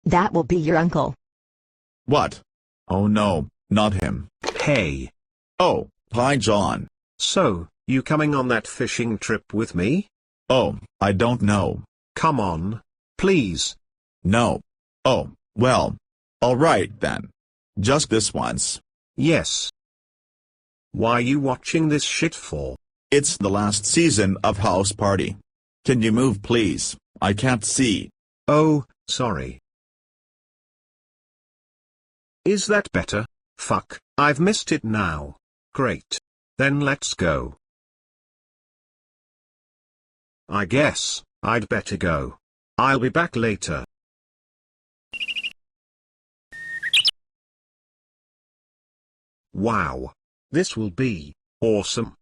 That will be your uncle. What? Oh no, not him. Hey. Oh, hi John. So, you coming on that fishing trip with me? Oh, I don't know. Come on. Please. No. Oh, well. Alright then. Just this once. Yes. Why you watching this shit for? It's the last season of House Party. Can you move please? I can't see. Oh, sorry. Is that better? Fuck, I've missed it now. Great. Then let's go. I guess, I'd better go. I'll be back later. Wow. This will be awesome.